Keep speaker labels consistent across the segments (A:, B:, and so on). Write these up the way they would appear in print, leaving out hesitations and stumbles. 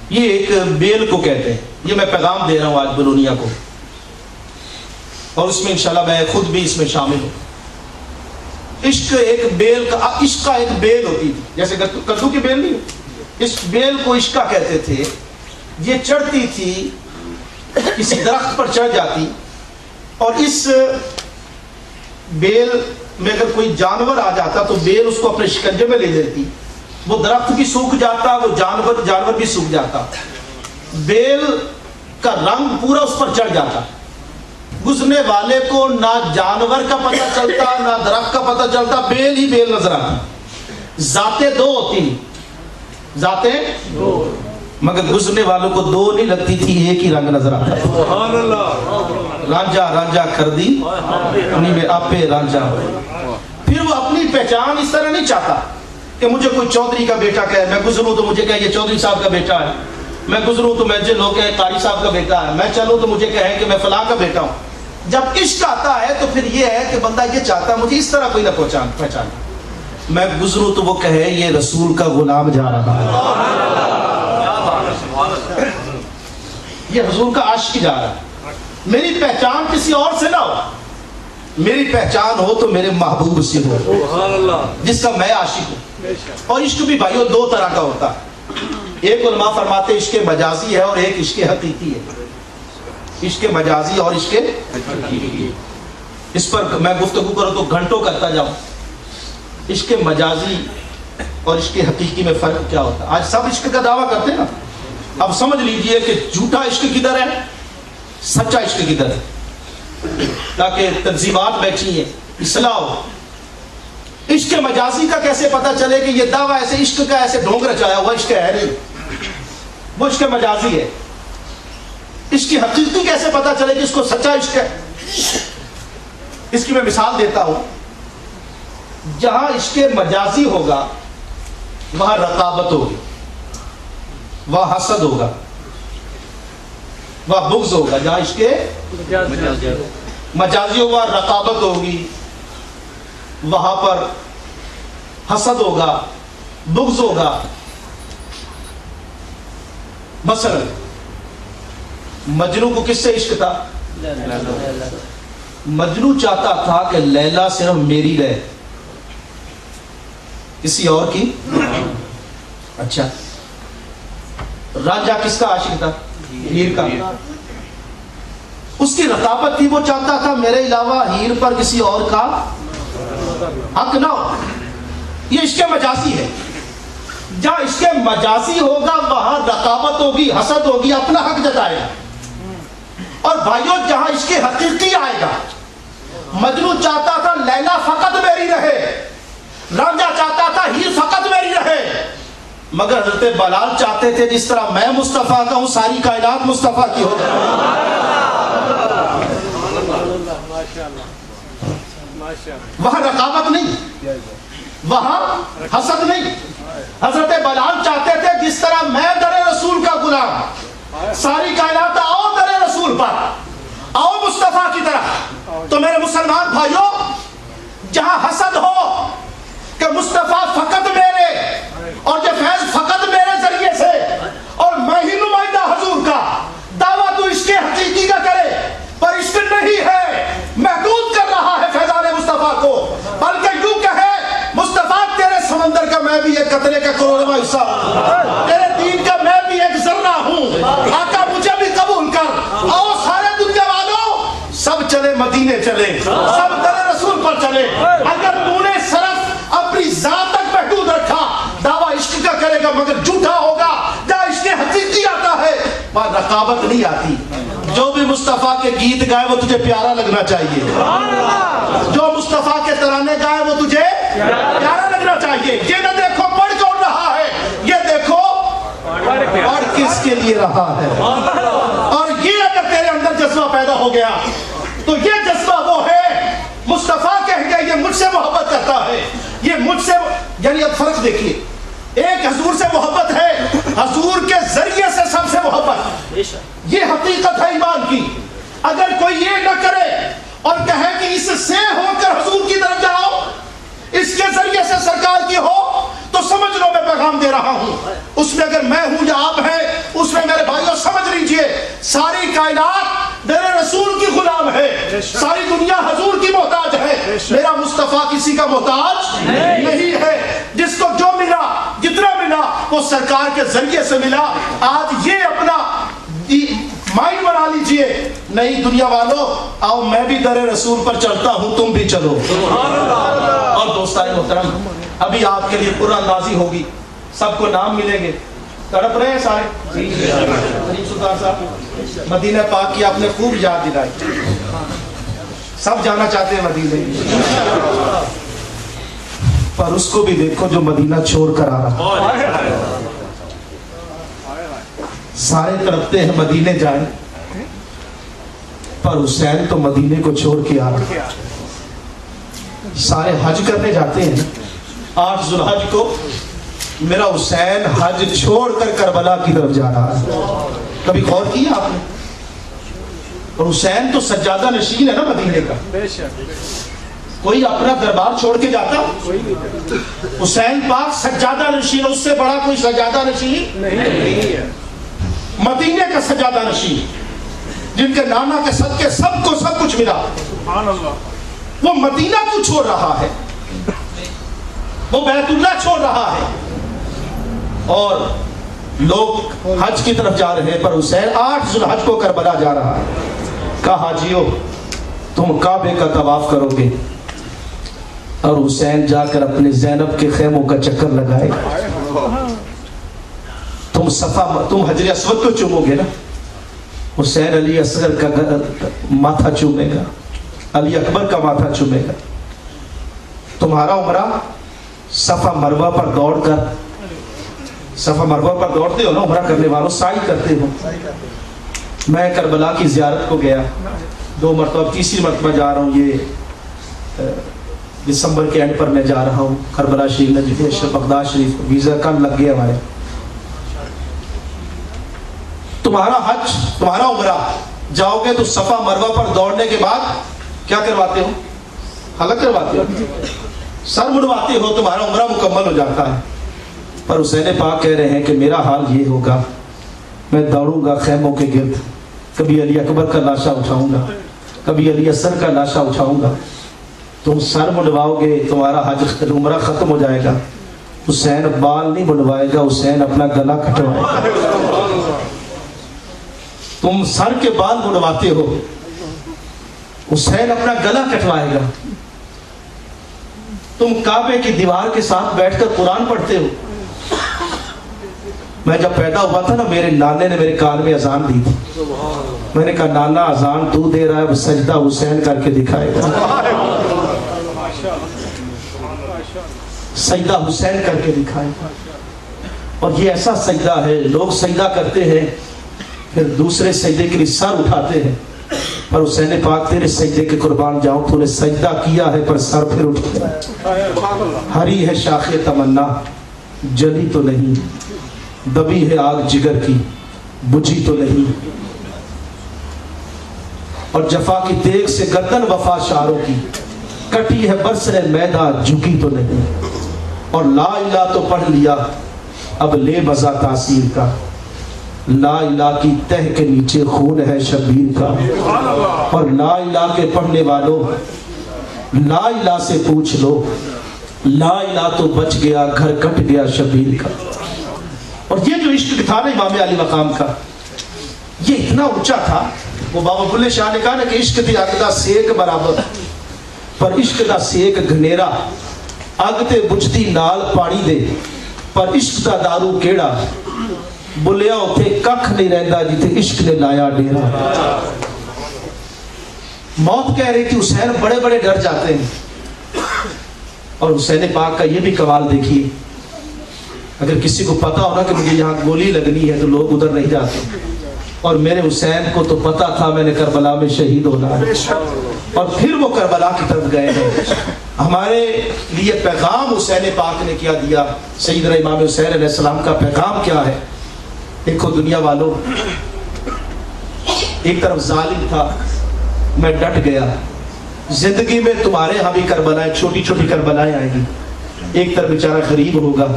A: یہ ایک بیل کو کہتے ہیں. یہ میں پیغام دے رہا ہوں آج بیرونیا کو, اور اس میں انشاءاللہ میں خود بھی اس میں شامل ہوں. عشق ایک بیل کا, عشق کا ایک بیل ہوتی تھی, جیسے کدو کی بیل نہیں, اس بیل کو عشقہ کہتے تھے. یہ چڑھتی تھی, کسی درخت پر چڑھ جاتی, اور اس بیل میں اگر کوئی جانور آ جاتا تو بیل اس کو اپنے شکنجے میں لے لیتی. وہ درخت بھی سوکھ جاتا, وہ جانور بھی سوکھ جاتا. بیل کا رنگ پورا اس پر چڑھ جاتا. گزرنے والے کو نہ جانور کا پتہ چلتا نہ درخت کا پتہ چلتا, بیل ہی بیل نظر آتی. ذاتیں دو ہوتی, ذاتیں دو, مگر گزرنے والوں کو دو نہیں لگتی تھی, ایک ہی رنگ نظر آتا. سبحان اللہ. رانجھا رانجھا کر دی انہی میں آپے رانجھا. پھر وہ اپنی پہچان اس طرح نہیں چاہتا کہ مجھے کوئی چودھری کا بیٹا کہے, میں گزروں تو مجھے کہے یہ چودھری صاحب کا بیٹا ہے, میں گزروں تو مجھے لوگ کہیں قاری صاحب کا بیٹا ہے, میں چلوں تو مجھے کہیں کہ میں فلاں کا بیٹا ہوں. جب عشق آتا ہے تو پھر یہ ہے کہ بندہ یہ چاہتا ہے مجھے اس طرح کوئی نہ پہچان. میں گزروں تو وہ کہے یہ رسول کا غلام جا رہا ہے, یہ حضور کا عاشق جا رہا ہے. میری پہچان کسی اور سے نہ ہو, میری پہچان ہو تو میرے محبوب سے ہو جس کا میں عاشق ہوں. اور عشق بھی بھائیو دو طرح کا ہوتا ہے. ایک علماء فرماتے عشق مجازی ہے اور ایک عشق حقیقی ہے. عشق مجازی اور عشق حقیقی, اس پر میں گفتگو کروں تو گھنٹوں کرتا جاؤں. عشق مجازی اور عشق حقیقی میں فرق کیا ہوتا ہے؟ آج سب عشق کا دعویٰ کرتے ہیں نا. اب سمجھ لیجئے کہ جھوٹا عشق کدھر ہے, سچا عشق کدھر ہے, تاکہ تنظیمات بیٹھی ہیں, اصلاح ہو. عشق مجازی کا کیسے پتا چلے کہ یہ دعویٰ ایسے عشق کا ایسے ڈھونگ رچایا ہوا عشق ہے نہیں, وہ عشق مجازی ہے. عشق حقیقی کیسے پتا چلے کہ اس کو سچا عشق ہے؟ اس کی میں مثال دیتا ہوں. جہاں عشق مجازی ہوگا وہاں رقابت ہوگی, وہاں حسد ہوگا, وہاں بغض ہوگا. جہاں عشق مجازی ہوگا رقابت ہوگی, وہاں پر حسد ہوگا, بغض ہوگا. مثلا مجنو کو کس سے عشق تھا؟ مجنو چاہتا تھا کہ لیلا صرف میری رہے, کسی اور کی. اچھا, رانجھا کس کا عاشق تھا؟ ہیر کا. اس کی رقابت تھی, وہ چاہتا تھا میرے علاوہ ہیر پر کسی اور کا حق نہ ہو. یہ عشق مجازی ہے. جہاں عشق مجازی ہوگا وہاں رقابت ہوگی, حسد ہوگی, اپنا حق جتائے گا. اور بھائیو جہاں عشق حقیقی آئے گا, مجنو چاہتا تھا لیلا فقط میری رہے, رانجھا چاہتا تھا ہیر فقط میری رہے, مگر حضرت بلال چاہتے تھے جس طرح میں مصطفیٰ کا ہوں ساری کائنات مصطفیٰ کی ہو جائے. وہاں رقابت نہیں, وہاں حسد نہیں. حضرت بلال چاہتے تھے جس طرح میں در رسول کا غلام, ساری کائنات آؤ در رسول پر, آؤ مصطفیٰ کی طرح. تو میرے مسلمان بھائیوں, جہاں حسد ہو کہ مصطفیٰ فقط میرے اور یہ فیض فقط میرے ذریعے سے اور میں ہی نمائندہ حضور کا, دعویٰ تو عشق حقیقی کا کرے پر عشق نہیں ہے, محدود کر رہا ہے فیضان مصطفیٰ کو, بلکہ یوں کہے مصطفیٰ تیرے سمندر کا میں بھی ایک قطرے کا کروڑواں حصہ ہوں, تیرے دین کا میں بھی ایک ذرہ ہوں, آقا مجھے بھی قبول کر. آؤ سارے دنیا والوں سب چلے مدینے چلے, سب در رسول پر چلے. اگر تو نے صرف اپنی ذات تک محدود رکھا دعویٰ عشق کا کرے گا مگر جھوٹا ہوگا. جہاں عشق حقیقی آتا ہے وہاں رقابت نہیں آتی. جو بھی مصطفیٰ کے گیت گائے وہ تجھے پیارا لگنا چاہیے, جو مصطفیٰ کے ترانے گائے وہ تجھے پیارا لگنا چاہیے. یہ نہ دیکھو پڑھ کون رہا ہے, یہ دیکھو پڑھ کس کے لیے رہا ہے. اور یہ اگر تیرے اندر جذبہ پیدا ہو گیا تو یہ جذبہ وہ ہے مصطفیٰ کہہ گیا یہ مجھ سے محبت کرتا ہے, یہ مجھ سے, یعنی اب فرق دیکھیے, ایک حضور سے محبت ہے, حضور کے ذریعے سے سب سے محبت, یہ حقیقت ہے ایمان کی. اگر کوئی یہ نہ کرے اور کہے کہ اس سے ہو کر حضور کی طرف جاؤ, اس کے ذریعے سے سرکار کی ہو, تو سمجھ لو میں پیغام دے رہا ہوں. اس میں اگر میں ہوں یا آپ ہیں, اس لیجئے ساری کائنات در رسول کی غلام ہے، ساری دنیا حضور کی محتاج ہے، میرا مصطفیٰ کسی کا محتاج نہیں ہے۔ جس کو جو ملا جتنا ملا وہ سرکار کے ذریعے سے ملا۔ آج یہ اپنا مائنڈ بنا لیجئے، نہیں دنیا والوں آؤ میں بھی در رسول پر چلتا ہوں، تم بھی چلو۔ اور دوستان محترم ابھی آپ کے لیے قرآن نازل ہوگی، سب کو نام ملیں گے، تڑپ رہے ہیں سارے؟ کریم سلطان صاحب مدینہ پاک کی آپ نے خوب یاد دلائی، سب جانا چاہتے ہیں مدینے، پر اس کو بھی دیکھو جو مدینہ چھوڑ کر آ رہا، سارے تڑپتے ہیں مدینے جائیں، پر حسین تو مدینے کو چھوڑ کے آ رہا۔ سارے حج کرنے جاتے ہیں، 8 ذوالحج کو میرا حسین حج چھوڑ کر کربلا کی طرف جا رہا ہے۔ کبھی غور کیا آپ نے؟ اور حسین تو سجادہ نشین ہے نا مدینے کا، کوئی اپنا دربار چھوڑ کے جاتا؟ حسین پاک سجادہ نشین، اس سے بڑا کوئی سجادہ نشین نہیں ہے، مدینے کا سجادہ نشین، جن کے نانا کے صدقے سب کو سب کچھ ملا، وہ مدینہ کیوں چھوڑ رہا ہے؟ وہ بیت اللہ چھوڑ رہا ہے، اور لوگ حج کی طرف جا رہے ہیں، پر حسین 8 ذوالحج کو کربلا جا رہا ہے۔ کہا حاجیو تم کعبے کا طواف کرو گے، اور حسین جا کر اپنے زینب کے خیموں کا چکر لگائے، تم حجر اسود کو چومو گے نا، حسین علی اصغر کا ماتھا چومے گا، علی اکبر کا ماتھا چومے گا۔ تمہارا عمرہ صفا مروہ پر دوڑ کر، صفا مروہ پر دوڑتے ہو نا عمرہ کرنے والوں، سعی کرتے ہو۔ میں کربلا کی زیارت کو گیا 2 مرتبہ، تیسری مرتبہ جا رہا ہوں، یہ دسمبر کے اینڈ پر میں جا رہا ہوں کربلا شریف، نجف اشرف بغداد شریف، ویزا کم لگ گیا ہمارے۔ تمہارا حج تمہارا عمرہ جاؤ گے تو صفا مروہ پر دوڑنے کے بعد کیا کرواتے ہو؟ حلق کرواتے ہو، سر مڑواتے ہو، تمہارا عمرہ مکمل ہو جاتا ہے۔ پر حسین پاک کہہ رہے ہیں کہ میرا حال یہ ہوگا، میں دوڑوں گا خیموں کے گرد، کبھی علی اکبر کا لاشا اٹھاؤں گا، کبھی علی اصغر کا لاشا اٹھاؤں گا، تم سر مڑواؤ گے، تمہارا حج عمرہ ختم ہو جائے گا۔ حسین بال نہیں مڑوائے گا، حسین اپنا گلا کٹوائے گا۔ تم سر کے بال مڑواتے ہو، حسین اپنا گلا کٹوائے گا۔ تم کعبے کی دیوار کے ساتھ بیٹھ کر قرآن پڑھتے ہو۔ میں جب پیدا ہوا تھا نا، میرے نانے نے میرے کان میں اذان دی تھی، میں نے کہا نانا اذان تو دے رہا ہے، سجدہ حسین کر کے دکھائے گا، سجدہ حسین کر کے دکھائے گا۔ اور یہ ایسا سجدہ ہے، لوگ سجدہ کرتے ہیں پھر دوسرے سجدے کے لیے سر اٹھاتے ہیں، پر حسین پاک تیرے سجدے کے قربان جاؤں، تو نے سجدہ کیا ہے پر سر پھر اٹھ گیا۔ ہری ہے شاخ تمنا جلی تو نہیں، دبی ہے آگ جگر کی بجھی تو نہیں، اور جفا کی دیگ سے گردن وفا شاروں کی کٹی ہے برسر میدان جھکی تو نہیں، اور لا الہ تو پڑھ لیا اب لے مزہ تاثیر کا، لا الہ کی تہ کے نیچے خون ہے شبیر کا، اور لا الہ کے پڑھنے والوں لا الہ سے پوچھ لو، لا الہ تو بچ گیا گھر کٹ گیا شبیر کا۔ اور یہ جو عشق تھا نا امام علی مقام کا، یہ اتنا اونچا تھا، وہ بابا بلے شاہ نے کہا نا کہ عشق تھی اگ دا سیک برابر، پر عشق دا سیک گھنیرا، اگ تے بجھتی نال پانی دے، پر عشق دا دارو کیڑا، بلیا اتھے ککھ نہیں رہندا جتے عشق نے لایا ڈیرا۔ موت کہہ رہی تھی حسین بڑے بڑے ڈر جاتے ہیں، اور حسین پاک کا یہ بھی کمال دیکھیے، اگر کسی کو پتا ہونا کہ مجھے یہاں گولی لگنی ہے تو لوگ ادھر نہیں جاتے، اور میرے حسین کو تو پتا تھا میں نے کربلا میں شہید ہونا ہے، اور پھر وہ کربلا کی طرف گئے ہیں۔ ہمارے لیے پیغام حسین پاک نے کیا دیا، سیدنا امام حسین علیہ السلام کا پیغام کیا ہے؟ دیکھو دنیا والوں، ایک طرف ظالم تھا، میں ڈٹ گیا، زندگی میں تمہارے ہاں بھی کربلائیں، چھوٹی چھوٹی کربلائیں آئیں گی، ایک طرف بیچارہ غریب ہوگا،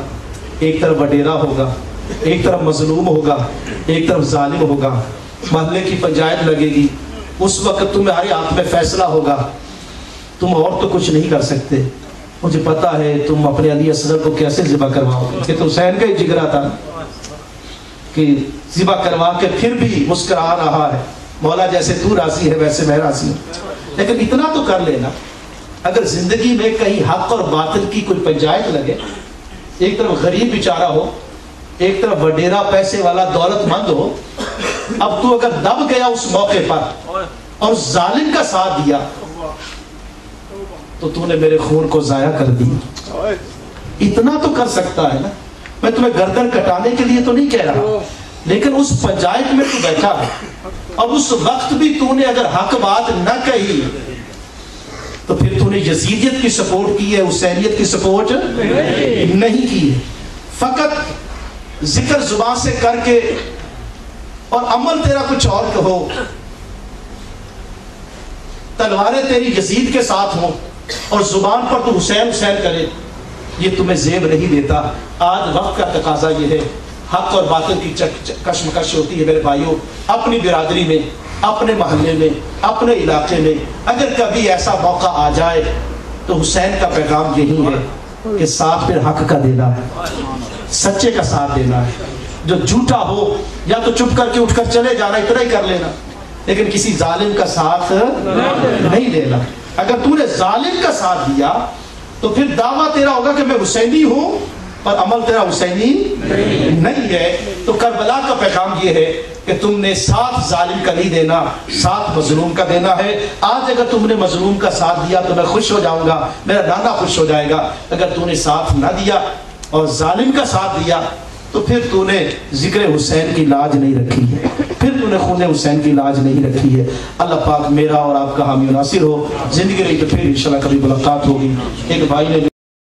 A: ایک طرف وڈیرا ہوگا، ایک طرف مظلوم ہوگا، ایک طرف ظالم ہوگا، محلے کی پنچایت لگے گی، اس وقت تمہارے ہاتھ میں فیصلہ ہوگا، تم اور تو کچھ نہیں کر سکتے. مجھے پتا ہے تم اپنے علی اصغر کو کیسے ذبح کرواؤ گے، کہ تو حسین کا ہی جگرا تھا کہ ذبح کروا کے پھر بھی مسکرا رہا ہے، مولا جیسے تو راضی ہے ویسے میں راضی ہوں. لیکن اتنا تو کر لینا، اگر زندگی میں کہیں حق اور باطل کی کوئی پنچایت لگے، ایک طرف غریب بیچارہ ہو، ایک طرف وڈیرا پیسے والا دولت مند ہو، اب تو اگر دب گیا اس موقع پر اور ظالم کا ساتھ دیا تو تو نے میرے خون کو ضائع کر دیا. اتنا تو کر سکتا ہے نا. میں تمہیں گردن کٹانے کے لیے تو نہیں کہہ رہا، لیکن اس پنچایت میں تو بیٹھا ہے اور اس وقت بھی تو نے اگر حق بات نہ کہی تو پھر تو نے یزیدیت کی سپورٹ کی ہے، حسینیت کی سپورٹ نہیں کی ہے. فقط ذکر زبان سے کر کے اور عمل تیرا کچھ اور ہو، تلواریں تیری یزید کے ساتھ ہوں اور زبان پر تو حسین حسین کرے، یہ تمہیں زیب نہیں دیتا. آج وقت کا تقاضا یہ ہے، حق اور باطل کی کشمکش ہوتی ہے میرے بھائیوں. اپنی برادری میں، اپنے محلے میں، اپنے علاقے میں اگر کبھی ایسا موقع آ جائے تو حسین کا پیغام یہی ہے کہ ساتھ پھر حق کا دینا ہے، سچے کا ساتھ دینا ہے. جو جھوٹا ہو یا تو چپ کر کے اٹھ کر چلے جانا، اتنا ہی کر لینا، لیکن کسی ظالم کا ساتھ نہیں لینا. اگر تو نے ظالم کا ساتھ دیا تو پھر دعویٰ تیرا ہوگا کہ میں حسینی ہوں اور عمل تیرا حسینی نہیں ہے. تو کربلا کا پیغام یہ ہے کہ تم نے ساتھ ظالم کا نہیں دینا، ساتھ مظلوم کا دینا ہے. آج اگر تم نے مظلوم کا ساتھ دیا تو میں خوش ہو جاؤں گا، میرا نانا خوش ہو جائے گا. اگر تو نے ساتھ نہ دیا اور ظالم کا ساتھ دیا تو پھر تو نے ذکر حسین کی لاج نہیں رکھی ہے، پھر تو نے خون حسین کی لاج نہیں رکھی ہے. اللہ پاک میرا اور آپ کا حامی و ناصر ہو. زندگی رہی تو پھر انشاءاللہ کبھی ملاقات ہوگی. ایک بھائی نے